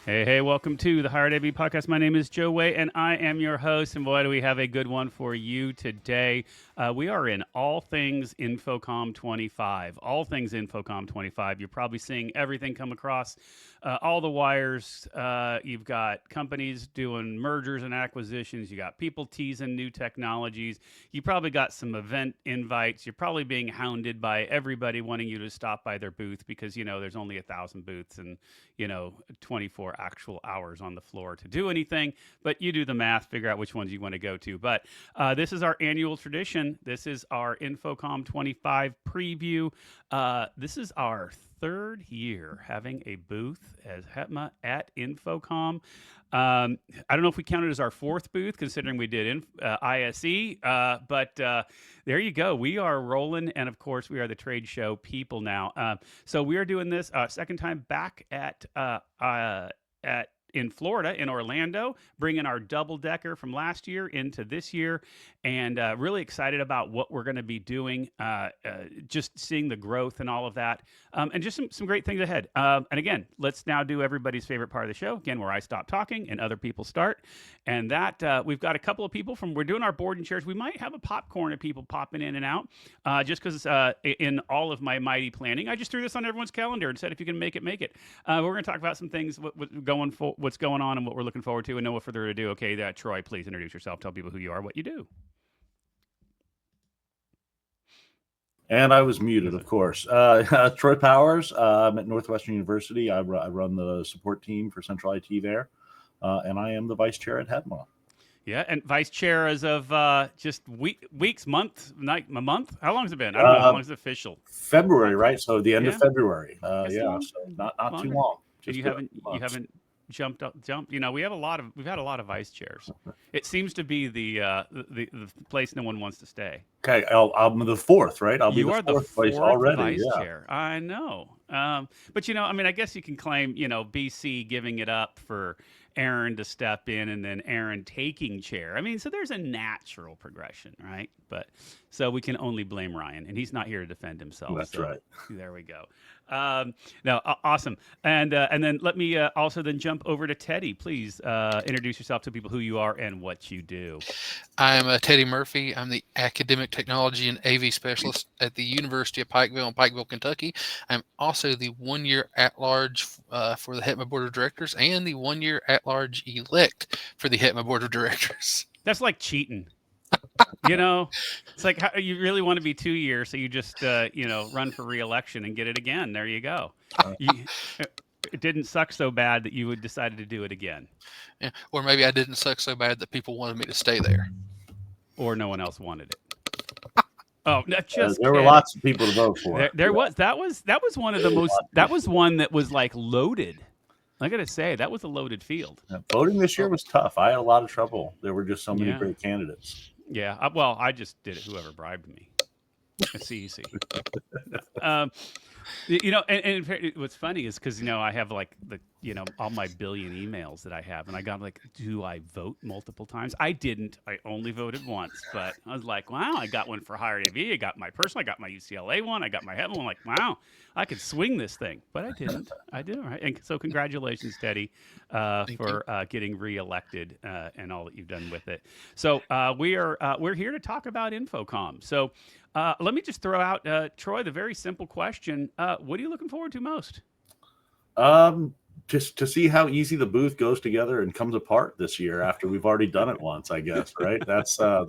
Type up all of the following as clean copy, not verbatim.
Hey, welcome to the Higher AV podcast. My name is Joe Way, and I am your host. And boy, do we have a good one for you today. We are in all things Infocom 25. All things Infocom 25. You're probably seeing everything come across all the wires. You've got companies doing mergers and acquisitions. You got people teasing new technologies. You probably got some event invites. You're probably being hounded by everybody wanting you to stop by their booth because, there's only 1,000 booths and, 24 actual hours on the floor to do anything, but you do the math, figure out which ones you want to go to. But this is our annual tradition. This is our Infocom 25 preview. This is our third year having a booth as HETMA at Infocom. I don't know if we count it as our fourth booth, considering we did ISE, but there you go. We are rolling, and of course, we are the trade show people now. So we are doing this second time back at in Florida, in Orlando, bringing our double-decker from last year into this year, and really excited about what we're going to be doing, just seeing the growth and all of that, and just some great things ahead. And again, let's now do everybody's favorite part of the show, again, where I stop talking and other people start. And that we've got a couple of people we're doing our board and chairs. We might have a popcorn of people popping in and out, just because in all of my mighty planning, I just threw this on everyone's calendar and said, if you can make it, make it. We're going to talk about some things, what's going on and what we're looking forward to. And no further ado, okay, Troy, please introduce yourself. Tell people who you are, what you do. And I was muted, of course. Troy Powers. I'm at Northwestern University. I run the support team for Central IT there, and I am the vice chair at HETMA. Yeah, and vice chair as of just a month. How long has it been? I don't know. How long is it official? February, right? So the end of February. So not longer. Too long. You haven't jumped. We have we've had a lot of vice chairs. It seems to be the place no one wants to stay. Okay, I'm the fourth, right? You are the fourth already. Vice chair. I know. But I guess you can claim, BC giving it up for Aaron to step in and then Aaron taking chair. So there's a natural progression, right? But so we can only blame Ryan, and he's not here to defend himself. That's right. There we go. No, awesome. And then let me also then jump over to Teddy. Please introduce yourself to people, who you are and what you do. I'm Teddy Murphy. I'm the Academic Technology and AV Specialist at the University of Pikeville in Pikeville, Kentucky. I'm also the one-year at-large for the HETMA Board of Directors and the one-year at-large elect for the HETMA Board of Directors. That's like cheating. It's like, how, you really want to be 2 years, so you just, run for re-election and get it again. There you go. It didn't suck so bad that you decided to do it again. Yeah, or maybe I didn't suck so bad that people wanted me to stay there. Or no one else wanted it. Oh, just there were lots of people to vote for. There was. That was one of the most. That was one that was like loaded. I got to say, that was a loaded field. Voting this year was tough. I had a lot of trouble. There were just so many great candidates. Yeah. I just did it. Whoever bribed me. It's easy. And what's funny is because, I have like all my billion emails that I have, and I got like, do I vote multiple times? I didn't. I only voted once, but I was like, wow, I got one for Higher AV. I got my personal. I got my UCLA one. I got my HETMA one. Like, wow, I could swing this thing, but I didn't. I did. Right. And so congratulations, Teddy, for getting reelected and all that you've done with it. So we're here to talk about Infocom. So let me just throw out, Troy, the very simple question. What are you looking forward to most? Just to see how easy the booth goes together and comes apart this year after we've already done it once, I guess, right? That's going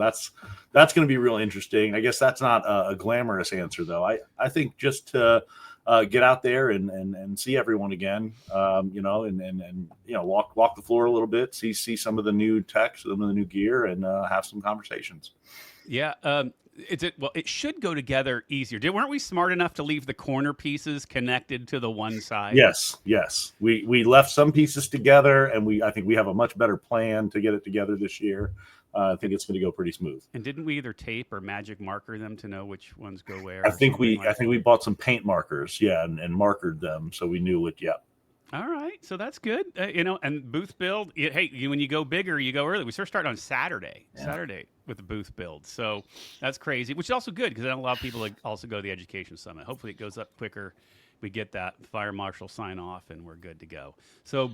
to be real interesting. I guess that's not a glamorous answer, though. I think just to get out there and see everyone again, and walk the floor a little bit, see some of the new tech, some of the new gear, and have some conversations. Yeah. It should go together easier. Weren't we smart enough to leave the corner pieces connected to the one side? Yes. We left some pieces together, and I think we have a much better plan to get it together this year. I think it's going to go pretty smooth. And didn't we either tape or magic marker them to know which ones go where? I think we bought some paint markers, and markered them so we knew it. Yeah. All right, so that's good. And booth build. When you go bigger, you go early. We started on Saturday with the booth build. So that's crazy, which is also good because I know a lot of people also go to the Education Summit. Hopefully, it goes up quicker we get that fire marshal sign off, and we're good to go. So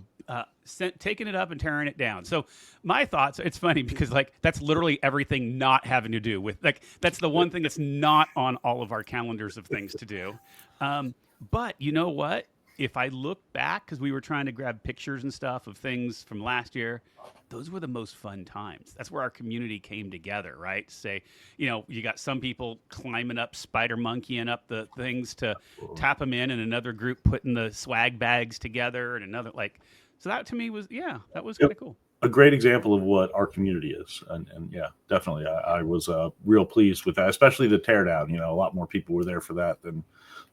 taking it up and tearing it down. So my thoughts. It's funny because like that's literally everything not having to do with like that's the one thing that's not on all of our calendars of things to do. But you know what? If I look back, because we were trying to grab pictures and stuff of things from last year, those were the most fun times. That's where our community came together, right? Say, you got some people climbing up, spider monkeying up the things to tap them in, and another group putting the swag bags together, and another so that to me was, that was kind of cool. A great example of what our community is. And yeah, definitely. I was real pleased with that, especially the teardown. A lot more people were there for that than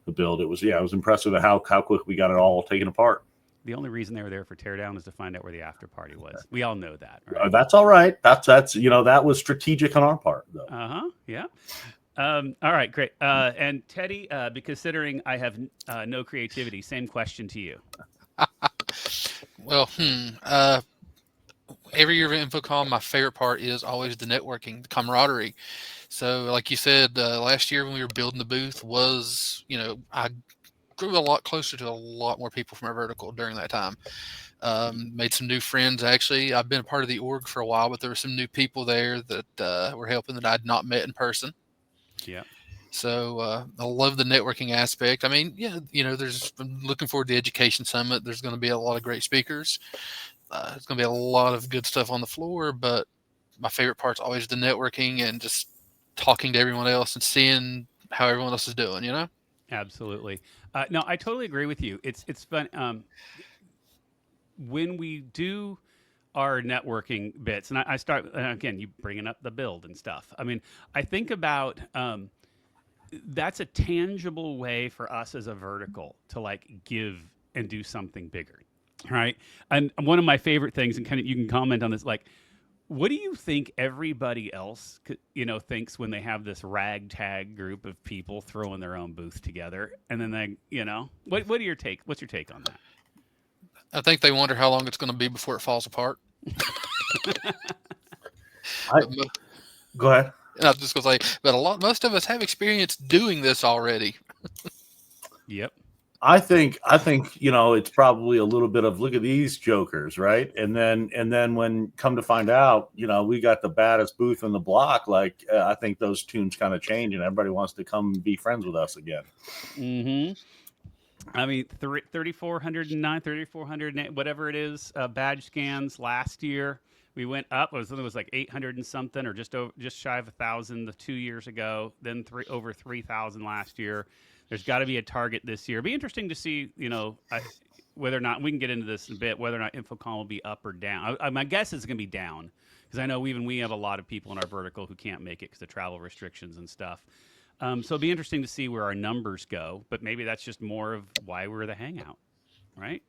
the build. It was impressive at how quick we got it all taken apart. The only reason they were there for teardown is to find out where the after party was. We all know that, right? That's all right. That's that was strategic on our part, though. Yeah. All right, great. And Teddy, considering I have no creativity, same question to you. Well, every year of InfoComm, my favorite part is always the networking, the camaraderie. So, like you said, last year when we were building the booth I grew a lot closer to a lot more people from our vertical during that time. Made some new friends, actually. I've been a part of the org for a while, but there were some new people there that were helping that I'd not met in person. Yeah. So I love the networking aspect. I mean, I'm looking forward to the Education Summit. There's going to be a lot of great speakers. There's going to be a lot of good stuff on the floor, but my favorite part's always the networking and just talking to everyone else and seeing how everyone else is doing, Absolutely. No, I totally agree with you. It's fun. When we do our networking bits, and I start, again, you bringing up the build and stuff. I mean, I think about that's a tangible way for us as a vertical to give and do something bigger. Right. And one of my favorite things, and you can comment on this, what do you think everybody else, thinks when they have this ragtag group of people throwing their own booth together? And then what's your take on that? I think they wonder how long it's going to be before it falls apart. Go ahead. And I was just going to say, but most of us have experience doing this already. Yep. I think it's probably a little bit of look at these jokers, right? And then when come to find out, we got the baddest booth in the block. I think those tunes kind of change, and everybody wants to come be friends with us again. Mm-hmm. I mean, 3,409, 3,400, whatever it is, badge scans last year. We went up. It was like 800 and something, or just shy of 1,000 the 2 years ago. Then over 3,000 last year. There's got to be a target this year. It'll be interesting to see, whether or not we can get into this in a bit, whether or not InfoComm will be up or down. My guess is going to be down because I know we have a lot of people in our vertical who can't make it because of travel restrictions and stuff. So it'll be interesting to see where our numbers go. But maybe that's just more of why we're the hangout, right?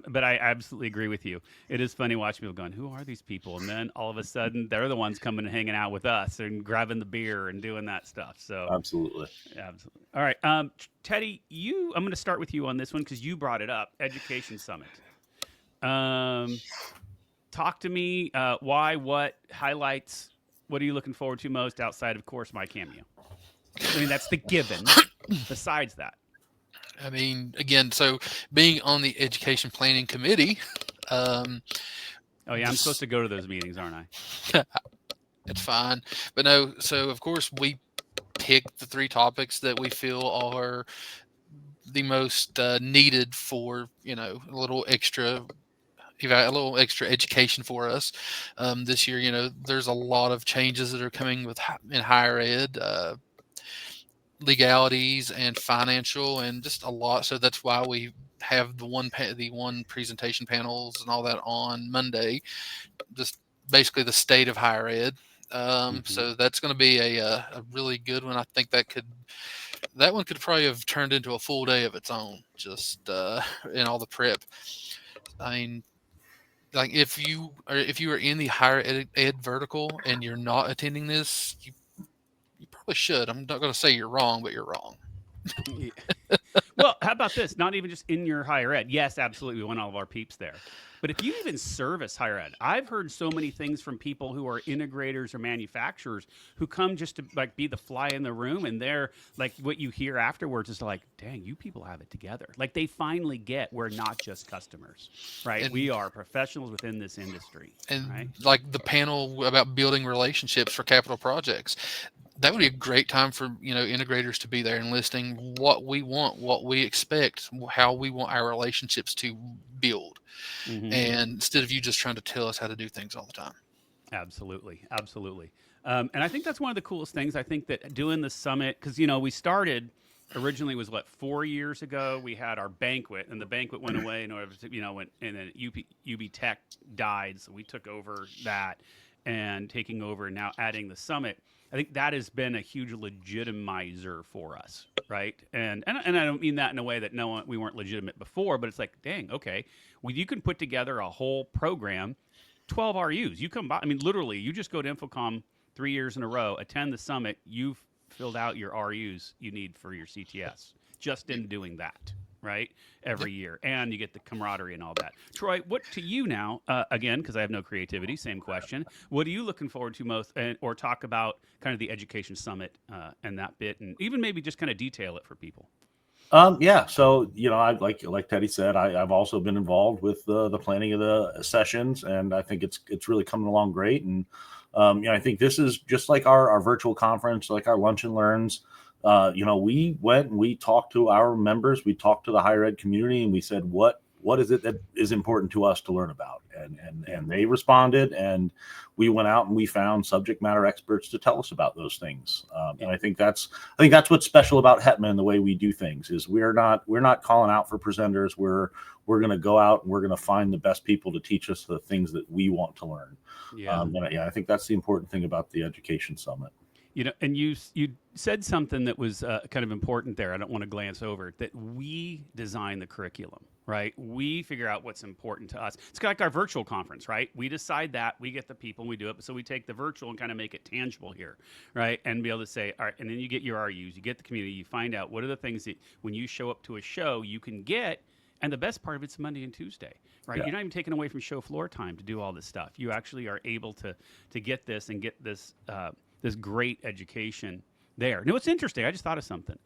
But I absolutely agree with you. It is funny watching people going, who are these people? And then all of a sudden, they're the ones coming and hanging out with us and grabbing the beer and doing that stuff. So Absolutely. All right. Teddy, I'm going to start with you on this one because you brought it up, Education Summit. Talk to me, why, what, highlights, what are you looking forward to most outside, of course, my cameo? I mean, that's the given. Besides that. I mean, again, so being on the education planning committee. I'm supposed to go to those meetings, aren't I? It's fine. But no, so of course we pick the 3 topics that we feel are the most needed for, a little extra education for us. This year, there's a lot of changes that are coming in higher ed. Legalities and financial and just a lot. So that's why we have the one presentation panels and all that on Monday, just basically the state of higher ed. So that's going to be a really good one. I think that one could probably have turned into a full day of its own, just in all the prep. I mean, if you are in the higher ed vertical and you're not attending this, you probably should. I'm not going to say you're wrong, but you're wrong. Well, how about this? Not even just in your higher ed. Yes, absolutely. We want all of our peeps there. But if you even service higher ed, I've heard so many things from people who are integrators or manufacturers who come just to like be the fly in the room, and they're like, what you hear afterwards is like, dang, you people have it together. Like they finally get we're not just customers, right? We And are professionals within this industry, right? like the panel about building relationships for capital projects, that would be a great time for integrators to be there and listing what we want, what we expect, how we want our relationships to build, Mm-hmm. and instead of you just trying to tell us how to do things all the time. Absolutely, absolutely. And I think that's one of the coolest things. I think that doing the summit, because we started originally was what 4 years ago. We had our banquet, and the banquet went away in order to went, and then UB Tech died, so we took over that and taking over now adding the summit. I think that has been a huge legitimizer for us, right? And I don't mean that in a way that we weren't legitimate before, but it's like, dang, okay, well, you can put together a whole program 12 RUs. You come by, I mean, literally, you just go to Infocom 3 years in a row, attend the summit, you've filled out your RUs you need for your CTS just in doing that, right? Every year. And you get the camaraderie and all that. Troy, what to you now, again, because I have no creativity, same question. What are you looking forward to most, or talk about kind of the education summit and that bit, and even maybe just kind of detail it for people? Yeah. So, I like Teddy said, I've also been involved with the planning of the sessions, and I think it's really coming along great. And I think this is just like our virtual conference, like our lunch and learns. We went and we talked to our members, we talked to the higher ed community, and we said, what is it that is important to us to learn about? And they responded, and we went out and we found subject matter experts to tell us about those things. And I think that's what's special about HETMA and the way we do things is we're not calling out for presenters. We're going to go out and we're going to find the best people to teach us the things that we want to learn. Yeah. I think that's the important thing about the Education Summit. And you said something that was kind of important there. I don't want to glance over that. We design the curriculum, right? We figure out what's important to us. It's kind of like our virtual conference, right? We decide that, we get the people, and we do it. So we take the virtual and kind of make it tangible here, right? And be able to say, all right, and then you get your RUs, you get the community, you find out what are the things that when you show up to a show you can get. And the best part of it's Monday and Tuesday, right? Yeah. You're not even taken away from show floor time to do all this stuff. You actually are able to get this and get this this great education there. Now, what's interesting, I just thought of something.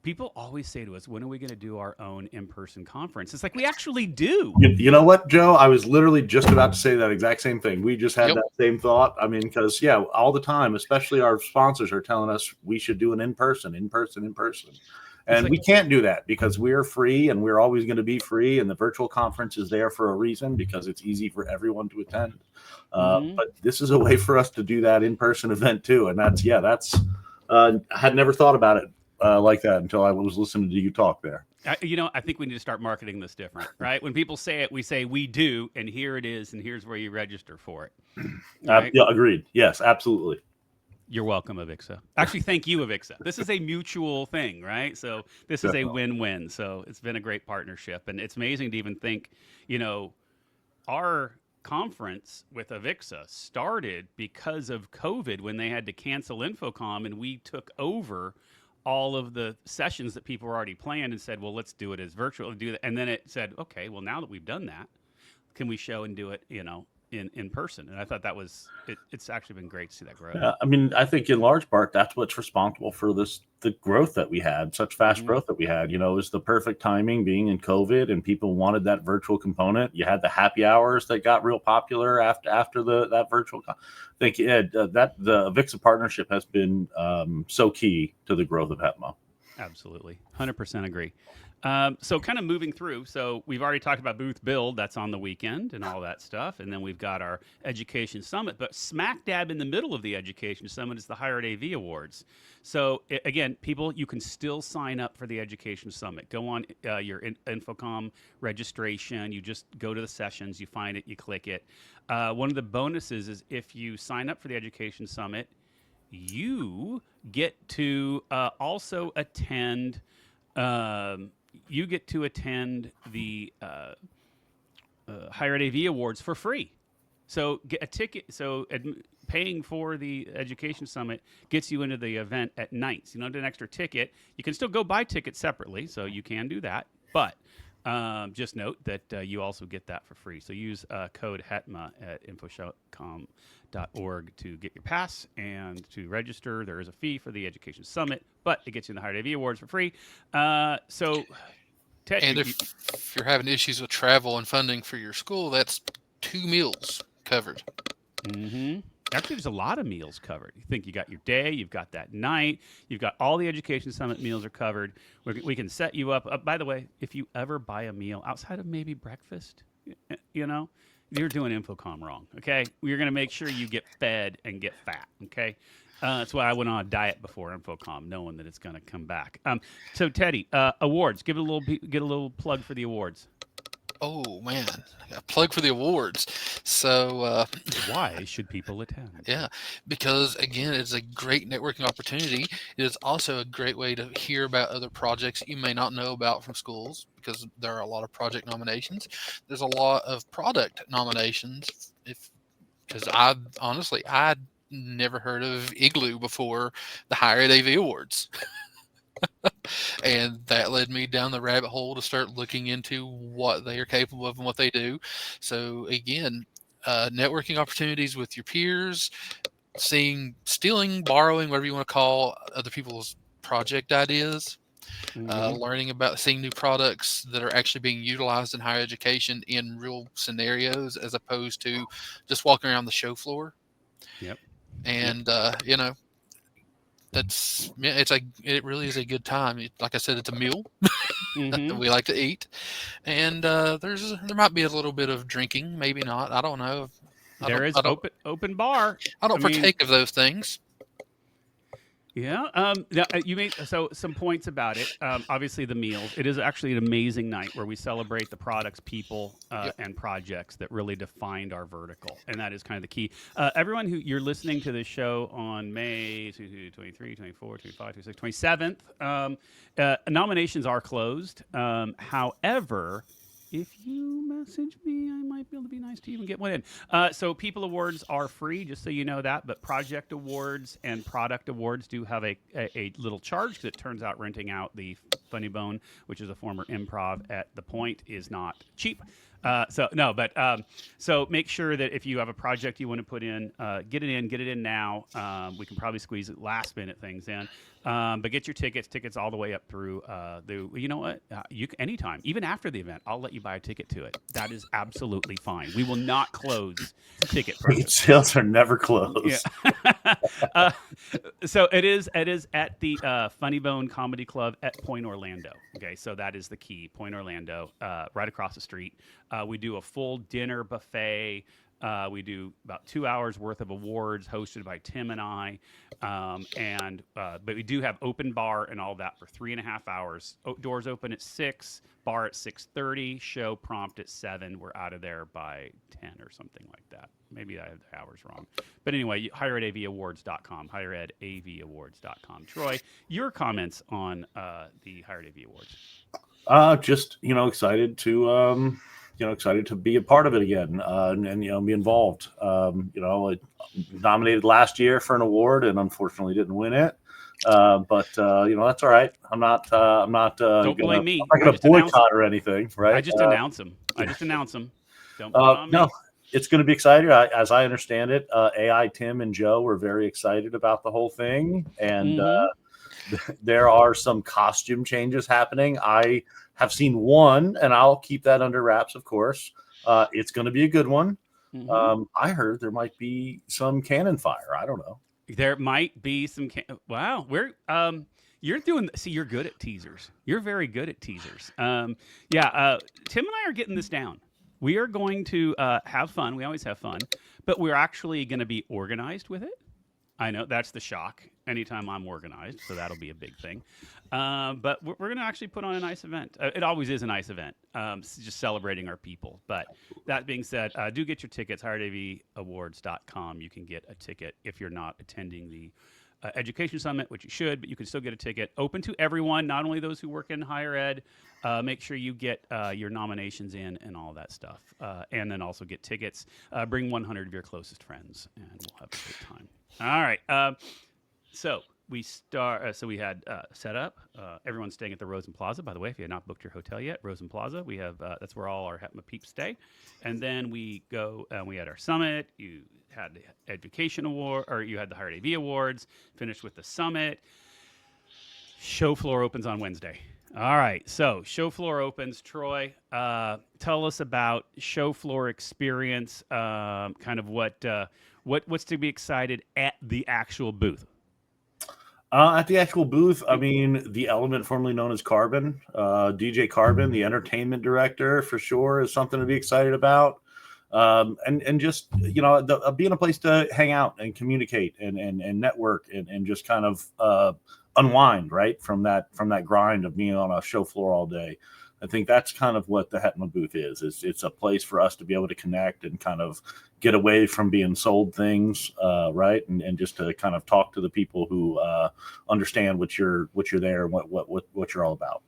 People always say to us, when are we going to do our own in-person conference? It's like we actually do. You know what, Joe? I was literally just about to say that exact same thing. We just had that same thought. I mean, because, all the time, especially our sponsors are telling us we should do an in-person. And we can't do that because we're free and we're always going to be free. And the virtual conference is there for a reason because it's easy for everyone to attend. But this is a way for us to do that in-person event too. And that's I had never thought about it like that until I was listening to you talk there. I think we need to start marketing this different, right? When people say it, we say we do, and here it is, and here's where you register for it. Right? Yeah, agreed. Yes, absolutely. You're welcome, Avixa. Actually, thank you, Avixa. This is a mutual thing, right? So this is a win-win. So it's been a great partnership. And it's amazing to even think, our conference with Avixa started because of COVID when they had to cancel Infocom, and we took over all of the sessions that people were already planned and said, well, let's do it as virtual. Do that. And then it said, okay, well, now that we've done that, can we show and do it, in person? And I thought that was it's actually been great to see that grow. I mean, I think in large part that's what's responsible for the growth that we had, such fast growth that we had. It was the perfect timing being in COVID, and people wanted that virtual component. You had the happy hours that got real popular after that virtual. I think that the Avixa partnership has been so key to the growth of HETMA. Absolutely, 100% agree. So kind of moving through. So we've already talked about Booth Build. That's on the weekend and all that stuff. And then we've got our Education Summit. But smack dab in the middle of the Education Summit is the Higher Ed AV Awards. So again, people, you can still sign up for the Education Summit. Go on your Infocom registration. You just go to the sessions. You find it. You click it. One of the bonuses is if you sign up for the Education Summit, you get to also attend the Higher Ed AV Awards for free. So get a ticket. So paying for the Education Summit gets you into the event at night. So you don't get an extra ticket. You can still go buy tickets separately, so you can do that. But just note that you also get that for free. So use code HETMA at infocom.org to get your pass and to register. There is a fee for the Education Summit, but it gets you in the Higher AV Awards for free. So Ted, And if you're having issues with travel and funding for your school, that's 2 meals covered. Mm-hmm. Actually, there's a lot of meals covered. You think you got your day, you've got that night, you've got all the Education Summit meals are covered. We can set you up. By the way, if you ever buy a meal outside of maybe breakfast, you know, you're doing Infocom wrong. Okay, we're going to make sure you get fed and get fat. Okay, that's why I went on a diet before Infocom, knowing that it's going to come back. So Teddy, awards. Get a little plug for the awards. Oh man, a plug for the awards. So why should people attend? Yeah, because again, it's a great networking opportunity. It is also a great way to hear about other projects you may not know about from schools, because there are a lot of project nominations. There's a lot of product nominations. Because I never heard of Igloo before the Higher Ed AV Awards. And that led me down the rabbit hole to start looking into what they are capable of and what they do. So again, networking opportunities with your peers, stealing, borrowing, whatever you want to call other people's project ideas, learning about seeing new products that are actually being utilized in higher education in real scenarios, as opposed to just walking around the show floor. Yep. And it really is a good time. Like I said, it's a meal that we like to eat, and there might be a little bit of drinking, maybe not. I don't know. There is open bar. I don't partake of those things. Yeah. You made some points about it. Obviously, the meals. It is actually an amazing night where we celebrate the products, people, and projects that really defined our vertical, and that is kind of the key. Everyone who you're listening to this show on May 23, 24, 25, 26, 27th, nominations are closed. However, if you message me, I might be able to be nice to you and get one in. So People Awards are free, just so you know that. But Project Awards and Product Awards do have a little charge, because it turns out renting out the Funny Bone, which is a former improv at the Point, is not cheap. So make sure that if you have a project you want to put in, get it in now. We can probably squeeze last minute things in. But get your tickets all the way up through you know what? You can, anytime, even after the event, I'll let you buy a ticket to it. That is absolutely fine. We will not close ticket purchase. Sales are never closed. Yeah. So it is at the Funny Bone Comedy Club at Point Orlando. Okay, so that is the key. Point Orlando, right across the street. We do a full dinner buffet. We do about 2 hours worth of awards hosted by Tim and I. But we do have open bar and all that for 3.5 hours. Doors open at 6, bar at 6:30, show prompt at 7. We're out of there by 10 or something like that. Maybe I have the hours wrong. But anyway, higheredavawards.com, higheredavawards.com. Troy, your comments on the Higher Ed AV Awards? Just, excited to excited to be a part of it again, and be involved. I nominated last year for an award and unfortunately didn't win it. But that's all right. I'm not Don't blame me. I'm not going to boycott or anything, right? I just announce them. Don't blame on me. No, it's going to be exciting. As I understand it, AI Tim and Joe were very excited about the whole thing, and there are some costume changes happening. I have seen one, and I'll keep that under wraps, of course. It's going to be a good one. I heard there might be some cannon fire. I don't know. There might be some. Wow, you're doing. See, you're good at teasers. You're very good at teasers. Tim and I are getting this down. We are going to have fun. We always have fun, but we're actually going to be organized with it. I know that's the shock anytime I'm organized, so that'll be a big thing. But we're going to actually put on a nice event. It always is a nice event, just celebrating our people. But that being said, do get your tickets, higheredavawards.com. You can get a ticket if you're not attending the Education Summit, which you should, but you can still get a ticket. Open to everyone, not only those who work in higher ed. Make sure you get your nominations in and all that stuff, and then also get tickets. Bring 100 of your closest friends, and we'll have a great time. All right. So we start. So we had set up. Everyone's staying at the Rosen Plaza. By the way, if you had not booked your hotel yet, Rosen Plaza. We have. That's where all our HETMA peeps stay. And then we go. We had our summit. You had the education award, or you had the Higher AV awards. Finished with the summit. Show floor opens on Wednesday. All right, so show floor opens. Troy, tell us about show floor experience. Kind of what's to be excited at the actual booth. At the actual booth, I mean, the element formerly known as Carbon, DJ Carbon, the entertainment director, for sure, is something to be excited about. And just being a place to hang out and communicate and network and just kind of unwind, right, from that grind of being on a show floor all day. I think that's kind of what the HETMA booth is. It's a place for us to be able to connect and kind of get away from being sold things, right, and just to kind of talk to the people who understand what you're there and what you're all about.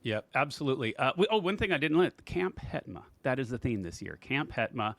Yep, absolutely. One thing I didn't let Camp HETMA. That is the theme this year. Camp HETMA.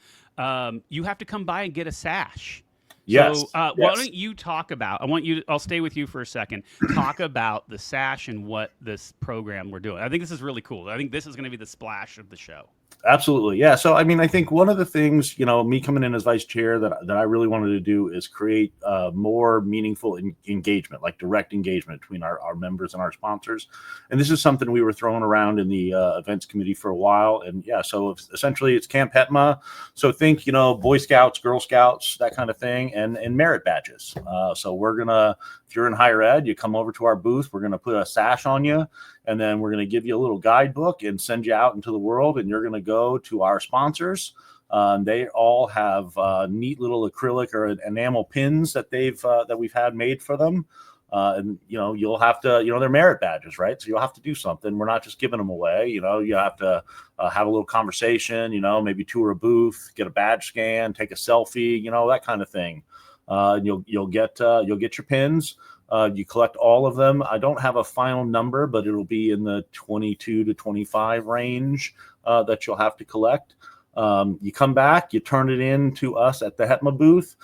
You have to come by and get a sash. Yes. So why don't you talk about? I'll stay with you for a second. Talk about the sash and what this program we're doing. I think this is really cool. I think this is going to be the splash of the show. Absolutely. Yeah. So, I mean, I think one of the things, me coming in as vice chair that I really wanted to do is create more meaningful engagement, like direct engagement between our members and our sponsors. And this is something we were throwing around in the events committee for a while. And yeah, so essentially it's Camp HETMA. So think, Boy Scouts, Girl Scouts, that kind of thing, and merit badges. So we're going to, if you're in higher ed, you come over to our booth, we're going to put a sash on you. And then we're going to give you a little guidebook and send you out into the world. And you're going to go to our sponsors. They all have neat little acrylic or enamel pins that we've had made for them. And you'll have to, they're merit badges, right? So you'll have to do something. We're not just giving them away. You have to have a little conversation. Maybe tour a booth, get a badge scan, take a selfie. That kind of thing. And you'll get your pins. You collect all of them. I don't have a final number, but it'll be in the 22 to 25 range that you'll have to collect. You come back, you turn it in to us at the HETMA booth.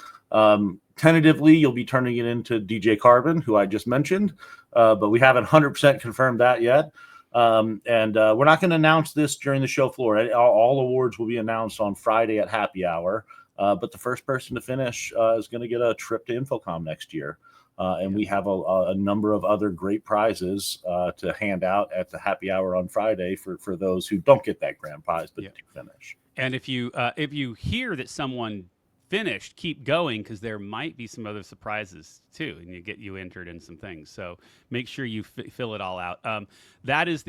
Tentatively, you'll be turning it into DJ Carbon, who I just mentioned, but we haven't 100% confirmed that yet. And we're not going to announce this during the show floor. All awards will be announced on Friday at happy hour. But the first person to finish is going to get a trip to Infocom next year. And we have a number of other great prizes to hand out at the happy hour on Friday for those who don't get that grand prize but do finish. And if you hear that someone finished, keep going, because there might be some other surprises too, and you entered in some things. So make sure you fill it all out. That is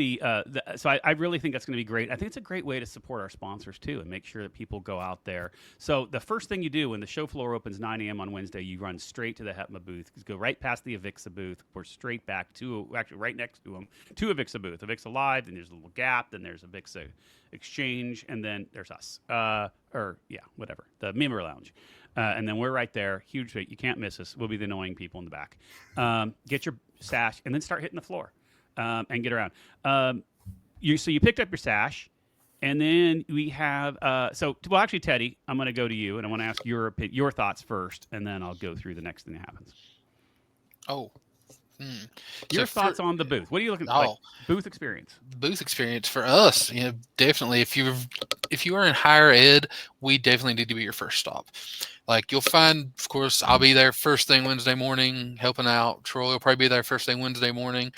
so I really think that's going to be great. I think it's a great way to support our sponsors too, and make sure that people go out there. So the first thing you do when the show floor opens 9 a.m. on Wednesday, you run straight to the HETMA booth. Go right past the Avixa booth. We're straight back actually right next to them, to Avixa booth. Avixa Live, then there's a little gap, then there's Avixa Exchange, and then there's us. Whatever, the member lounge. And then we're right there. Huge. You can't miss us. We'll be the annoying people in the back. Get your sash and then start hitting the floor and get around. So you picked up your sash, and then we have. Actually, Teddy, I'm going to go to you, and I want to ask your thoughts first, and then I'll go through the next thing that happens. Oh. Your thoughts on the booth? What are you looking for? Booth experience. Booth experience for us, definitely. If you are in higher ed, we definitely need to be your first stop. Like you'll find, of course, I'll be there first thing Wednesday morning helping out. Troy will probably be there first thing Wednesday morning.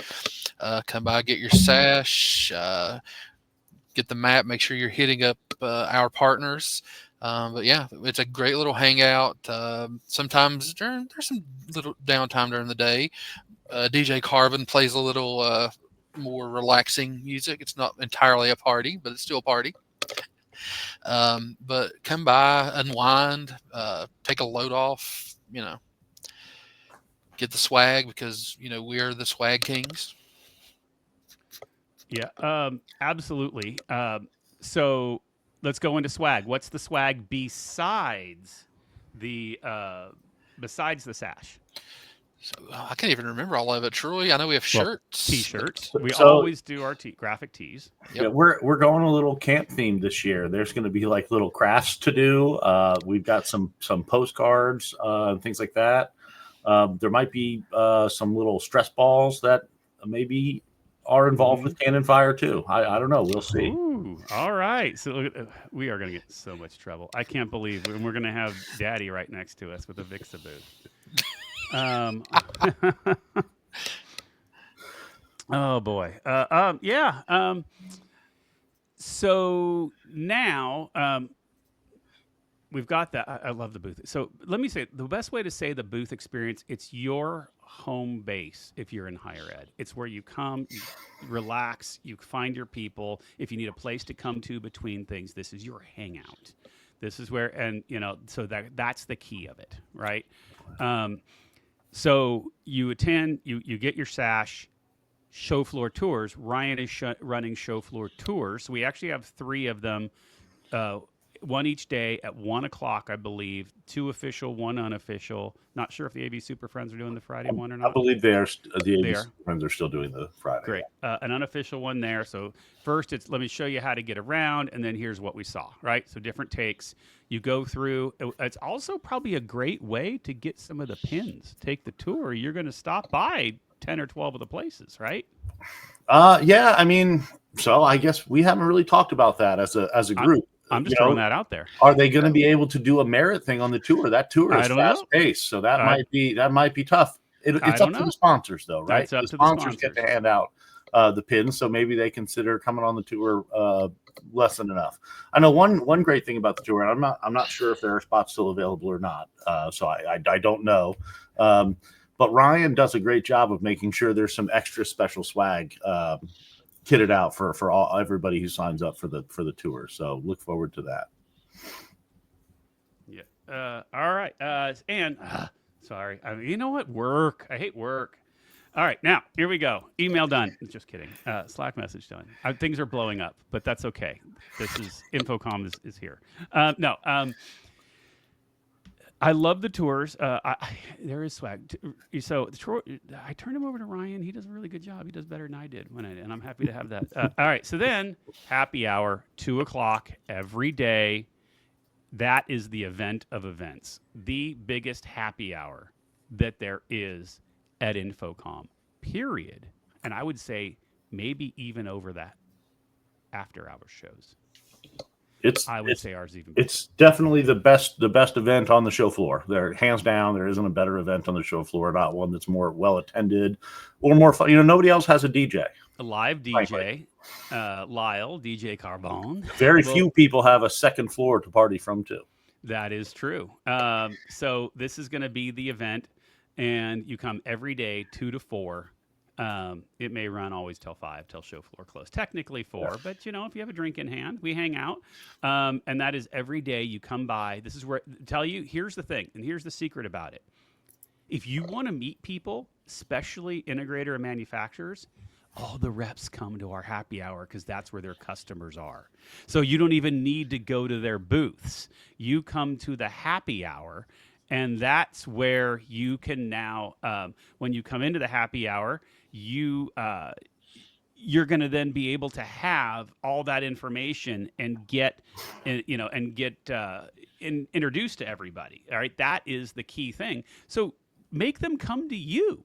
Come by, get your sash, get the map, make sure you're hitting up our partners. But yeah, it's a great little hangout. Sometimes there's some little downtime during the day. DJ Carbon plays a little more relaxing music. It's not entirely a party, but it's still a party. But come by, unwind, take a load off, get the swag, because, we are the swag kings. Yeah, absolutely. So let's go into swag. What's the swag besides the sash? So I can't even remember all of it, Troy. I know we have Well, shirts. T-shirts. We So- always do our graphic tees. Yep. Yeah, we're going a little camp theme this year. There's going to be like little crafts to do. We've got some postcards, things like that. There might be some little stress balls that maybe are involved with cannon fire too. I don't know. We'll see. Ooh, all right. So we are going to get in so much trouble. I can't believe we're going to have Daddy right next to us with a Vixa booth. Oh boy. Yeah. So now we've got that. I love the booth. So let me say the best way to say the booth experience, it's your home base if you're in higher ed. It's where you come, you relax, you find your people. If you need a place to come to between things, this is your hangout. This is where, and so that's the key of it, right? So you attend, you get your sash, show floor tours. Ryan is running show floor tours. So we actually have 3 of them, one each day at 1 o'clock, I believe. 2 official, 1 unofficial. Not sure if the AV Super Friends are doing the Friday one or not. I believe the They AV are. friends are still doing the Friday. Great. An unofficial one there. So first, it's let me show you how to get around, and then here's what we saw, right? So different takes. You go through. It's also probably a great way to get some of the pins. Take the tour. You're going to stop by 10 or 12 of the places, right? Yeah. I mean, so I guess we haven't really talked about that as a group. I'm just throwing that out there. Are they going to be able to do a merit thing on the tour? That tour is I don't fast know. paced, so that might be tough. It's I up don't to know. the sponsors, though, right? That's up the to the sponsors get to sponsors. hand out the pins, so maybe they consider coming on the tour less than enough. I know one great thing about the tour, and I'm not sure if there are spots still available or not, so I don't know. But Ryan does a great job of making sure there's some extra special swag kitted out for everybody who signs up for the tour. So look forward to that. Yeah. All right. And sorry. You know what? Work. I hate work. All right. Now, here we go. Email done. Just kidding. Slack message done. Things are blowing up, but that's okay. This is Infocom is here. No. I love the tours. There is swag. So I turned him over to Ryan. He does a really good job. He does better than I did and I'm happy to have that. All right. So then happy hour, 2 o'clock every day. That is the event of events. The biggest happy hour that there is at Infocom, period. And I would say maybe even over that after hour shows. I would say ours even. It's definitely the best event on the show floor. There, hands down, there isn't a better event on the show floor. Not one that's more well attended or more fun. Nobody else has a DJ. A live DJ, Lyle, DJ Carbone. Very few people have a second floor to party from too. That is true. So this is going to be the event, and you come every day, 2 to 4. It may run always till 5, till show floor close. Technically 4, but if you have a drink in hand, we hang out. And that is every day you come by. This is where here's the thing, and here's the secret about it. If you want to meet people, especially integrator and manufacturers, all the reps come to our happy hour because that's where their customers are. So you don't even need to go to their booths. You come to the happy hour, and that's where you can now, when you come into the happy hour, you're going to then be able to have all that information and get introduced to everybody. All right, that is the key thing. So make them come to you.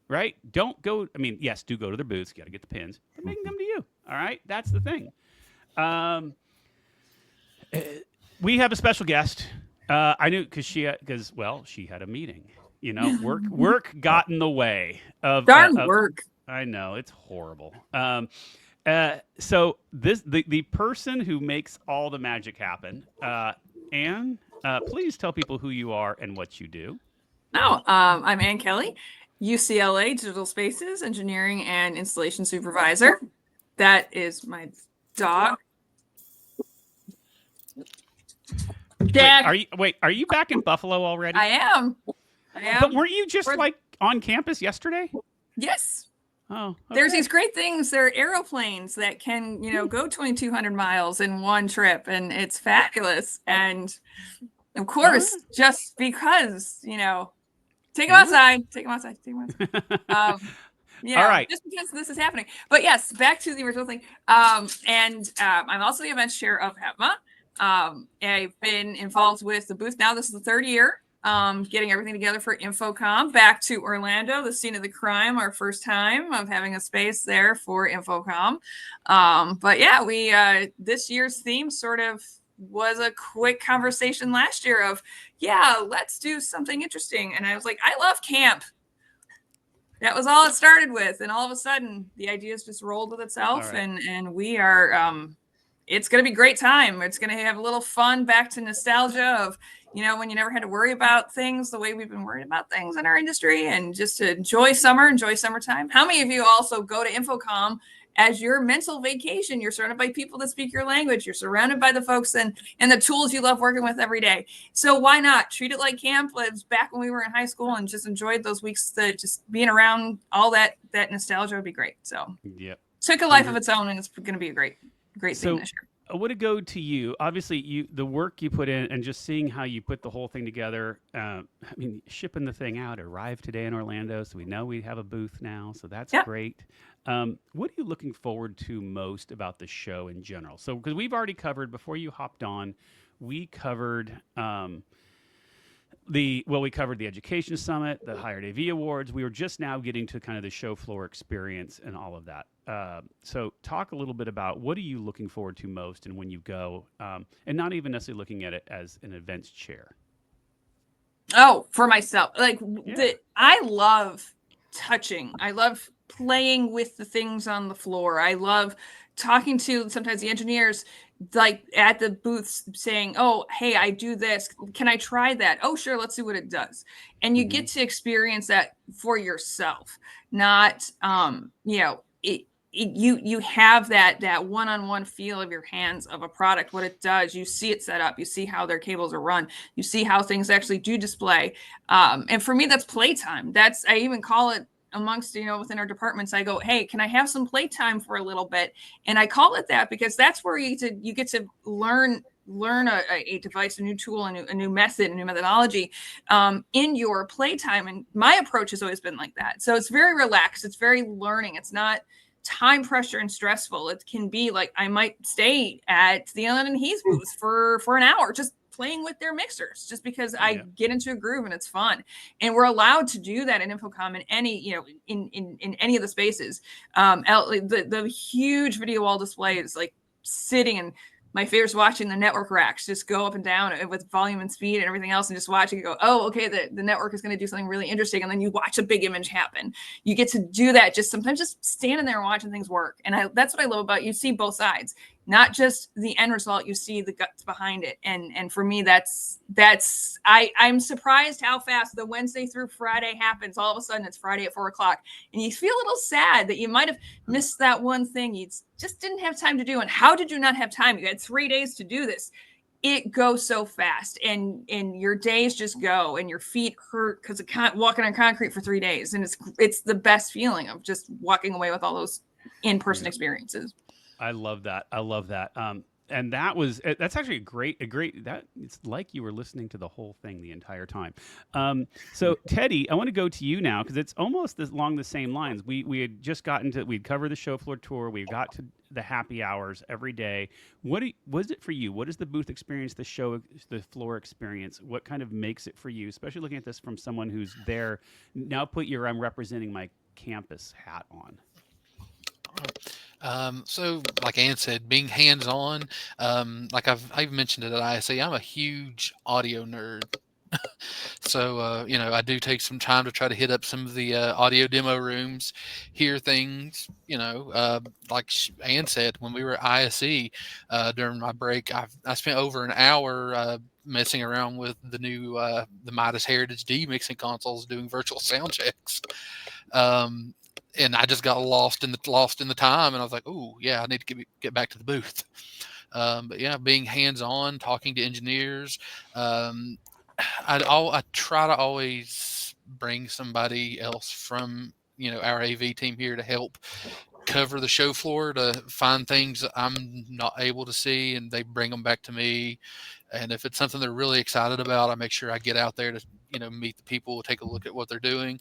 Right? Don't go. I mean, yes, do go to their booths. You got to get the pins, but make them come to you. All right? That's the thing. We have a special guest. I knew because she had a meeting. Work got in the way of darn work. I know, it's horrible. So the person who makes all the magic happen, Anne, please tell people who you are and what you do. I'm Ann Kelly, UCLA Digital Spaces Engineering and Installation Supervisor. That is my dog. Jack. Are you back in Buffalo already? I am. But weren't you just on campus yesterday? Yes. Oh, okay. There's these great things. There are aeroplanes that can, go 2,200 miles in one trip, and it's fabulous. And of course, just because, Take them outside. Take them outside. Take them outside. All right. Just because this is happening. But yes, back to the original thing. I'm also the events chair of HETMA. I've been involved with the booth now. This is the third year. Getting everything together for InfoComm. Back to Orlando, the scene of the crime, our first time of having a space there for InfoComm. But yeah, we this year's theme sort of was a quick conversation last year of, yeah, let's do something interesting. And I was like, I love camp. That was all it started with, and all of a sudden the ideas just rolled with itself. Right. And we are it's going to be a great time. It's going to have a little fun, back to nostalgia of, when you never had to worry about things the way we've been worried about things in our industry, and just to enjoy summer, enjoy summertime. How many of you also go to InfoComm as your mental vacation? You're surrounded by people that speak your language. You're surrounded by the folks and the tools you love working with every day. So why not treat it like camp was back when we were in high school, and just enjoyed those weeks, that just being around all that nostalgia would be great. So Yep. took a life of its own, and it's going to be a great thing this year. I want to go to you. Obviously, the work you put in, and just seeing how you put the whole thing together. I mean, shipping the thing out, arrived today in Orlando, so we know we have a booth now, so that's great. What are you looking forward to most about the show in general? So, because we've already covered, before you hopped on, we covered we covered the Education Summit, the Hired AV Awards. We were just now getting to kind of the show floor experience and all of that. So talk a little bit about, what are you looking forward to most, and when you go, and not even necessarily looking at it as an events chair. Oh, for myself, I love touching. I love playing with the things on the floor. I love talking to sometimes the engineers, like at the booths, saying, oh, hey, I do this. Can I try that? Oh, sure. Let's see what it does. And you get to experience that for yourself, not, you have that one-on-one feel of your hands of a product, what it does. You see it set up. You see how their cables are run. You see how things actually do display. And for me, that's playtime. I even call it, amongst, within our departments, I go, hey, can I have some playtime for a little bit? And I call it that because that's where you get to learn a device, a new tool, a new method, a new methodology in your playtime. And my approach has always been like that. So it's very relaxed. It's very learning. It's not time pressure and stressful. It can be like, I might stay at the Ellen and Heath booth for an hour, just playing with their mixers, just because I get into a groove and it's fun. And we're allowed to do that in InfoComm in any, in any of the spaces. The huge video wall displays, like sitting, and my favorite's watching the network racks just go up and down with volume and speed and everything else, and just watching it go, oh, okay, the network is going to do something really interesting. And then you watch a big image happen. You get to do that, just sometimes just standing there and watching things work. And that's what I love about, you see both sides, not just the end result, you see the guts behind it. And for me, I'm surprised how fast the Wednesday through Friday happens. All of a sudden it's Friday at 4:00, and you feel a little sad that you might have missed that one thing you just didn't have time to do. And how did you not have time? You had 3 days to do this. It goes so fast, and your days just go, and your feet hurt because of walking on concrete for 3 days. And it's the best feeling of just walking away with all those in-person experiences. I love that. And that's actually a great, that it's like you were listening to the whole thing the entire time. So Teddy, I want to go to you now, because it's almost along the same lines. We had just we'd covered the show floor tour. We got to the happy hours every day. What was it for you? What is the booth experience, the floor experience? What kind of makes it for you, especially looking at this from someone who's there now? Put your I'm representing my campus hat on. So like Ann said, being hands-on, like I've mentioned it at ISA, I'm a huge audio nerd. So, I do take some time to try to hit up some of the audio demo rooms, hear things, like Ann said, when we were at ISE during my break, I spent over an hour messing around with the new the Midas Heritage D mixing consoles, doing virtual sound checks. And I just got lost in the time, and I was like, "Oh yeah, I need to get back to the booth." But yeah, being hands-on, talking to engineers. I try to always bring somebody else from our AV team here to help cover the show floor to find things that I'm not able to see, and they bring them back to me. And if it's something they're really excited about, I make sure I get out there to, meet the people, take a look at what they're doing.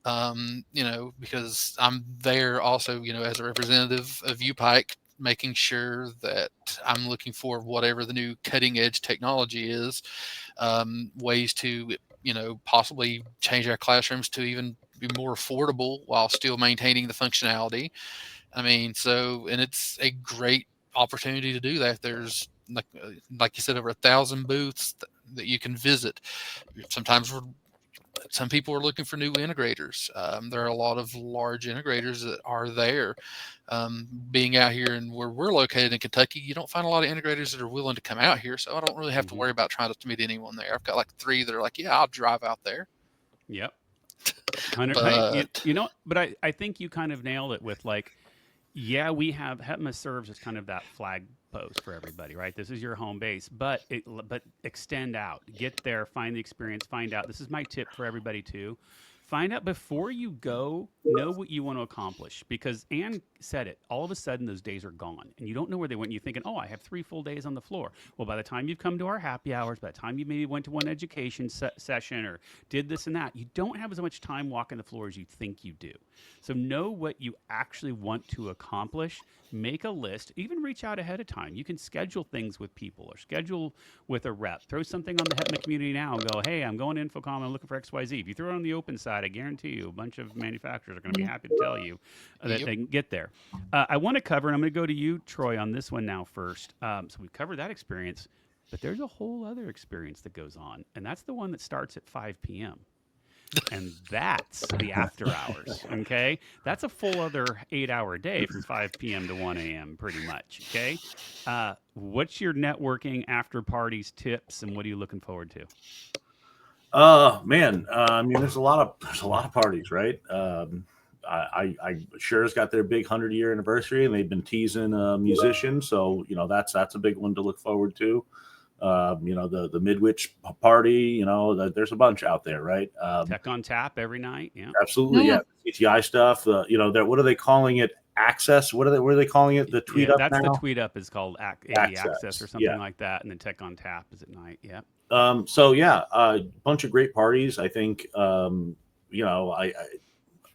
Because I'm there also, as a representative of UPike, making sure that I'm looking for whatever the new cutting edge technology is, ways to, possibly change our classrooms to even be more affordable while still maintaining the functionality. I mean, and it's a great opportunity to do that. There's like you said, over 1,000 booths that you can visit. Sometimes some people are looking for new integrators. There are a lot of large integrators that are there. Being out here and where we're located in Kentucky, you don't find a lot of integrators that are willing to come out here. So I don't really have to worry about trying to meet anyone there. I've got like 3 that are like, yeah, I'll drive out there. Yep. 100. But I think you kind of nailed it with like, yeah, we have HETMA serves as kind of that flag post for everybody, right? This is your home base, but extend out, get there, find the experience, find out. This is my tip for everybody too. Find out before you go, know what you want to accomplish, because Ann said it. All of a sudden, those days are gone, and you don't know where they went. You're thinking, oh, I have 3 full days on the floor. Well, by the time you've come to our happy hours, by the time you maybe went to one education session or did this and that, you don't have as much time walking the floor as you think you do. So know what you actually want to accomplish. Make a list. Even reach out ahead of time. You can schedule things with people or schedule with a rep. Throw something on the HETMA community now and go, hey, I'm going to Infocom. I'm looking for XYZ. If you throw it on the open side, I guarantee you a bunch of manufacturers are going to be happy to tell you that they can get there. I want to cover, and I'm going to go to you, Troy, on this one now first. So we've covered that experience, but there's a whole other experience that goes on, and that's the one that starts at 5 p.m. And that's the after hours, okay? That's a full other 8-hour day from 5 p.m. to 1 a.m. pretty much, okay? What's your networking after parties tips, and what are you looking forward to? Man, I mean, there's a lot of parties, right? I Sure's got their big 100-year anniversary, and they've been teasing musicians, so that's a big one to look forward to. The Midwich party, there's a bunch out there, right? Tech on Tap every night. Yeah, absolutely. Yeah. CTI stuff. What are they calling it? Access. What are they calling it? The Tweet Up that's now? The Tweet Up is called Access or something like that. And then Tech on Tap is at night. Yeah. A bunch of great parties. I think,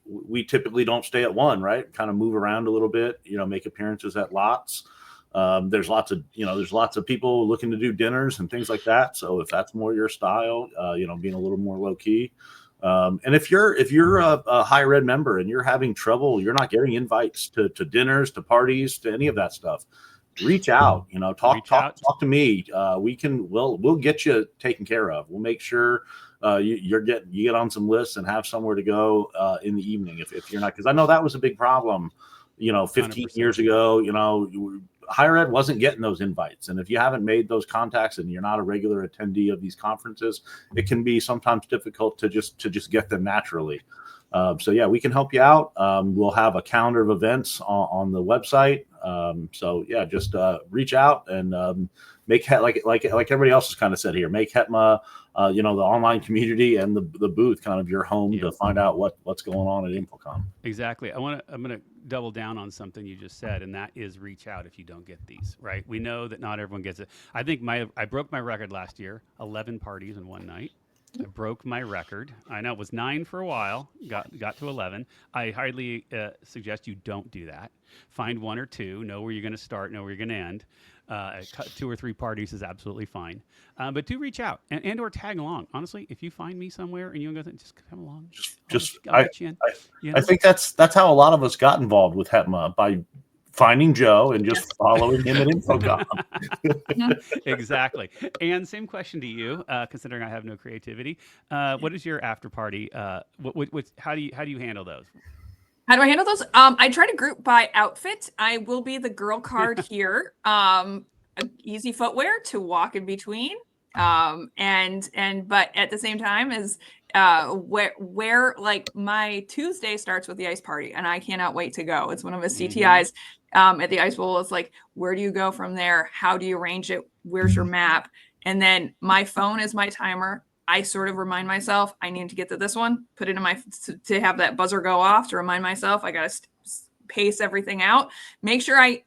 we typically don't stay at one, right? Kind of move around a little bit, make appearances at lots. There's lots of people looking to do dinners and things like that. So if that's more your style, being a little more low key. And if you're a higher ed member and you're having trouble, you're not getting invites to dinners, to parties, to any of that stuff, reach out, talk to me. We'll get you taken care of. We'll make sure you get on some lists and have somewhere to go in the evening if you're not, because I know that was a big problem, 15 100%. years ago, higher ed wasn't getting those invites. And if you haven't made those contacts and you're not a regular attendee of these conferences, it can be sometimes difficult to just get them naturally. We can help you out. We'll have a calendar of events on the website. Just reach out and make like everybody else has kind of said here, make HETMA, the online community and the booth kind of your home to find out what's going on at Infocom. Exactly. I'm going to double down on something you just said, and that is reach out if you don't get these, right? We know that not everyone gets it. I think I broke my record last year, 11 parties in one night. I broke my record. I know it was 9 for a while, got to 11. I highly suggest you don't do that. Find 1 or 2, know where you're going to start, know where you're going to end. 2 or 3 parties is absolutely fine. But do reach out and or tag along. Honestly, if you find me somewhere and you want to go, just come along. I'll get you in. I think that's how a lot of us got involved with HETMA, by finding Joe and just following him at Infocom. Exactly. And same question to you, considering I have no creativity. What is your after party? How do you handle those? How do I handle those? I try to group by outfit. I will be the girl card here. Easy footwear to walk in between. But at the same time is where like my Tuesday starts with the ice party, and I cannot wait to go. It's one of his CTIs at the ice bowl. It's like, where do you go from there? How do you arrange it? Where's your map? And then my phone is my timer. I sort of remind myself I need to get to this one, put it in to have that buzzer go off to remind myself I got to pace everything out. Make sure I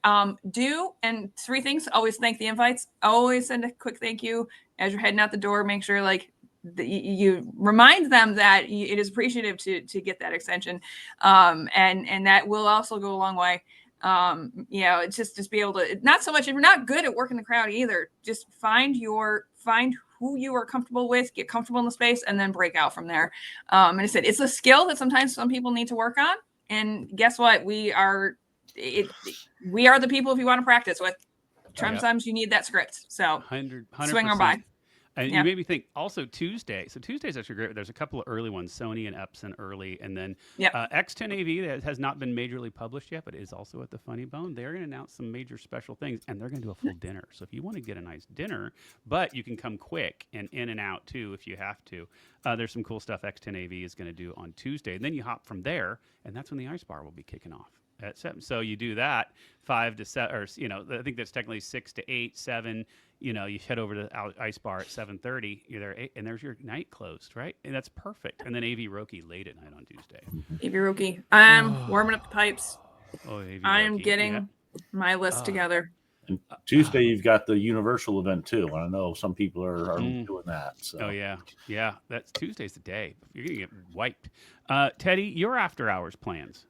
do, and 3 things, always thank the invites. Always send a quick thank you as you're heading out the door. Make sure like you remind them that it is appreciative to get that extension. And that will also go a long way. It's just be able to, not so much, if you're not good at working the crowd either, just find who you are comfortable with, get comfortable in the space, and then break out from there. And I said, it's a skill that sometimes some people need to work on. And guess what? We are the people if you want to practice with. Sometimes you need that script. So 100%. swing on by. And you made me think also Tuesday. So Tuesday's actually great. There's a couple of early ones, Sony and Epson early. And then X10AV that has not been majorly published yet, but is also at the Funny Bone. They're going to announce some major special things, and they're going to do a full dinner. So if you want to get a nice dinner, but you can come quick and in and out too if you have to. There's some cool stuff X10AV is going to do on Tuesday. And then you hop from there, and that's when the Ice Bar will be kicking off at 7. So you do that 5 to 7, or I think that's technically 6 to 8, 7. You head over to the Ice Bar at 7:30. You're there, and there's your night closed, right? And that's perfect. And then AV Roki late at night on Tuesday. AV Roki, I'm warming up the pipes. Oh, AV I am Roki, getting my list together. And Tuesday you've got the Universal event too. And I know some people are doing that. So. Oh yeah. That's Tuesday's the day. You're gonna get wiped. Teddy, your after hours plans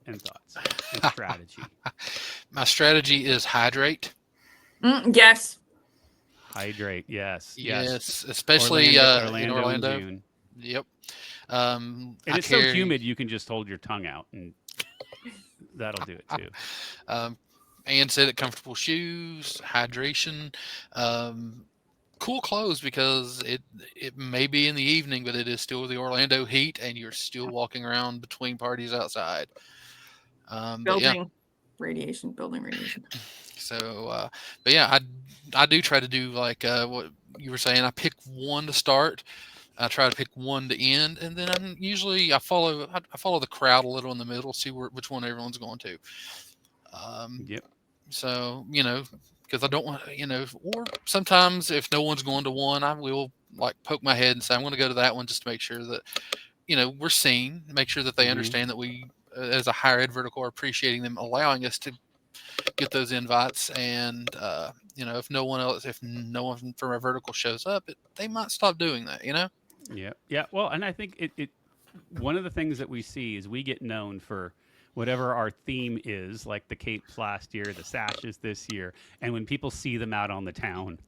and thoughts and strategy. My strategy is hydrate. Yes. Hydrate, yes, especially Orlando in Orlando. In June. Yep. It's so humid you can just hold your tongue out, and that'll do it too. Ann said it, comfortable shoes, hydration, cool clothes, because it may be in the evening, but it is still the Orlando heat, and you're still walking around between parties outside. Building radiation. So, but yeah, I do try to do like what you were saying. I pick one to start. I try to pick one to end, and then I follow the crowd a little in the middle, see which one everyone's going to. So because I don't want or sometimes if no one's going to one, I will like poke my head and say I'm going to go to that one just to make sure that we're seen, make sure that they understand that we as a higher ed vertical are appreciating them allowing us to get those invites, and if no one from our vertical shows up, they might stop doing that. Yeah. Well, and I think it one of the things that we see is we get known for whatever our theme is, like the capes last year, the sashes this year, and when people see them out on the town,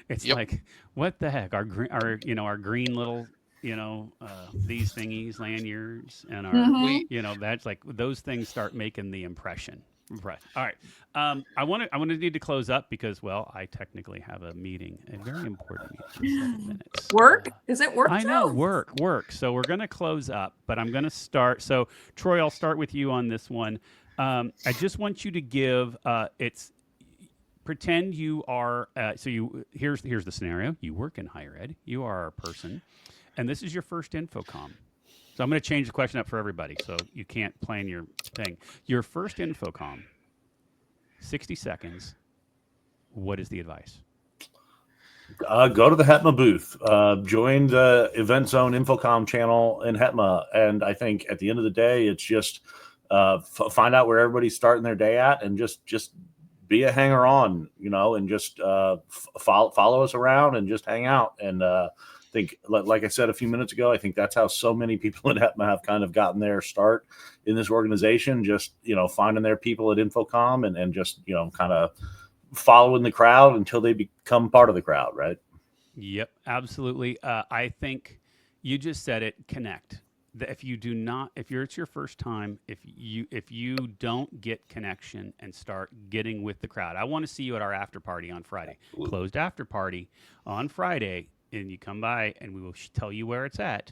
it's like, what the heck? Our green little these thingies, lanyards, and our that's like those things start making the impression. Right. All right. I want to need to close up because, I technically have a meeting, a very important meeting in 7 minutes. Work? Is it work? I know, work. So we're going to close up, but I'm going to start. So Troy, I'll start with you on this one. I just want you to give, pretend you are, here's the scenario. You work in higher ed. You are a person, and this is your first InfoComm. So I'm going to change the question up for everybody, so you can't plan your thing. Your first InfoComm, 60 seconds. What is the advice? Go to the HETMA booth. Join the Event Zone InfoComm channel in HETMA. And I think at the end of the day, it's just find out where everybody's starting their day at, and just be a hanger-on, and just follow us around and just hang out. And think, like I said a few minutes ago, I think that's how so many people at HETMA have kind of gotten their start in this organization, just, finding their people at InfoComm and just, kind of following the crowd until they become part of the crowd, right? Yep, absolutely. I think you just said it, connect. If it's your first time, if you don't get connection and start getting with the crowd, I want to see you at our after party on Friday, closed after party on Friday. And you come by, and we will tell you where it's at.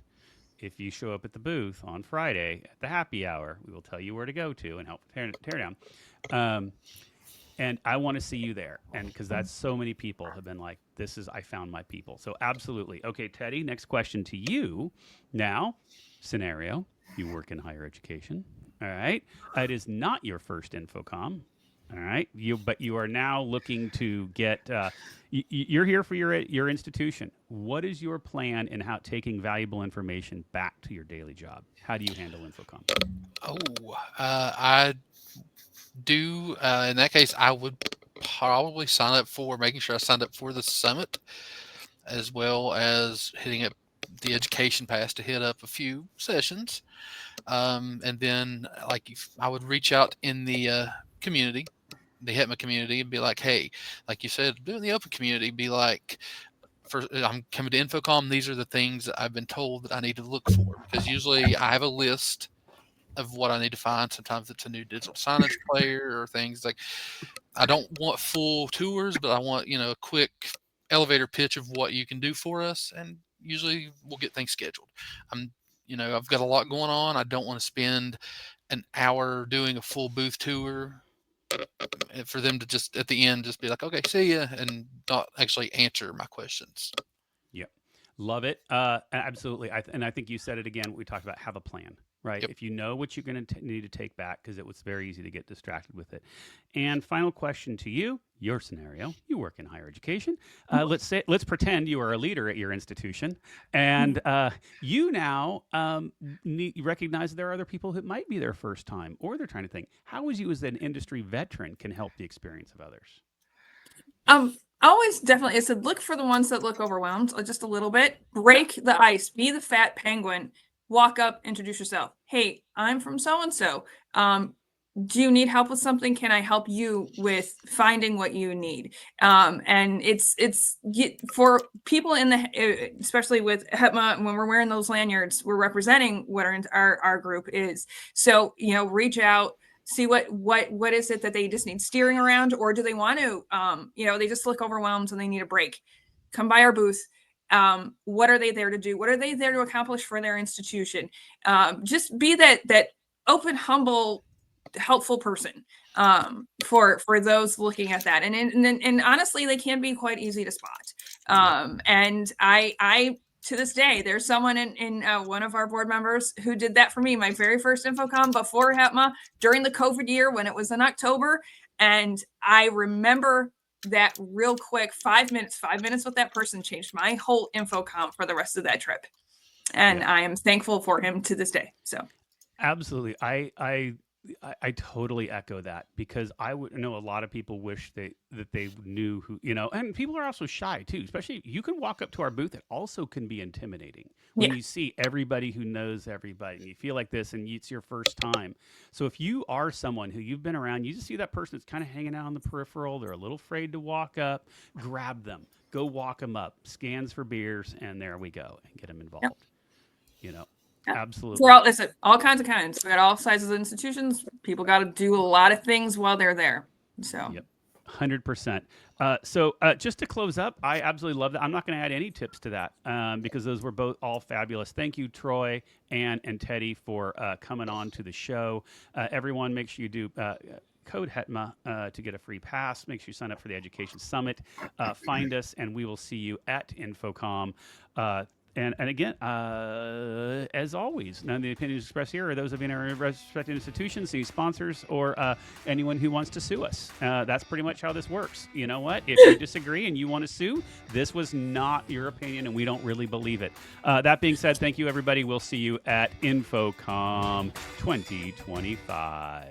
If you show up at the booth on Friday at the happy hour, we will tell you where to go to and help tear down. And I want to see you there, and because that's so many people have been like, I found my people. So absolutely. Okay, Teddy, next question to you. Now, scenario, you work in higher education. All right. It is not your first InfoComm. All right. But you are now looking to get. You're here for your institution. What is your plan in how taking valuable information back to your daily job? How do you handle Infocom? I do. In that case, I would probably sign up for making sure I signed up for the summit, as well as hitting up the education pass to hit up a few sessions. And then, I would reach out in the community, the HETMA community, and be like, hey, like you said, doing the open community, be like, I'm coming to Infocom. These are the things that I've been told that I need to look for, because usually I have a list of what I need to find. Sometimes it's a new digital signage player or things like. I don't want full tours, but I want, a quick elevator pitch of what you can do for us, and usually we'll get things scheduled. I've got a lot going on. I don't want to spend an hour doing a full booth tour for them to just at the end just be like, okay, see ya, and not actually answer my questions. Yep. Love it. Absolutely. And I think you said it again. We talked about have a plan, right? Yep. If you know what you're going to need to take back, because it was very easy to get distracted with it. And final question to you, your scenario, you work in higher education. Let's pretend you are a leader at your institution, and you now recognize there are other people who might be their first time, or they're trying to think, how is you as an industry veteran can help the experience of others? Always definitely, I said, look for the ones that look overwhelmed just a little bit. Break the ice. Be the fat penguin. Walk up, introduce yourself. Hey, I'm from so-and-so. Do you need help with something? Can I help you with finding what you need? And it's for people in the, especially with HETMA, when we're wearing those lanyards, we're representing what our group is. So, reach out. See what is it that they just need steering around, or do they want to, they just look overwhelmed and they need a break. Come by our booth. What are they there to do? What are they there to accomplish for their institution? Just be that open, humble, helpful person for those looking at that. And honestly, they can be quite easy to spot. And I to this day, there's someone in one of our board members who did that for me. My very first Infocom before HETMA during the COVID year when it was in October. And I remember that real quick, 5 minutes with that person changed my whole Infocom for the rest of that trip. And I am thankful for him to this day. So absolutely. I totally echo that, because I would know a lot of people wish that they knew who, and people are also shy too, especially you can walk up to our booth. It also can be intimidating when you see everybody who knows everybody and you feel like this and it's your first time. So if you are someone who you've been around, you just see that person that's kind of hanging out on the peripheral, they're a little afraid to walk up, grab them, go walk them up, scans for beers, and there we go, and get them involved. Absolutely. For all kinds of kinds. We got all sizes of institutions. People got to do a lot of things while they're there. So. Yep. 100%. So just to close up, I absolutely love that. I'm not going to add any tips to that because those were both all fabulous. Thank you, Troy and Teddy, for coming on to the show. Everyone, make sure you do code HETMA to get a free pass. Make sure you sign up for the Education Summit. Find us, and we will see you at Infocom. And again, as always, none of the opinions expressed here are those of any respected institutions, any sponsors, or anyone who wants to sue us. That's pretty much how this works. You know what? If you disagree and you want to sue, this was not your opinion, and we don't really believe it. That being said, thank you, everybody. We'll see you at Infocom 2025.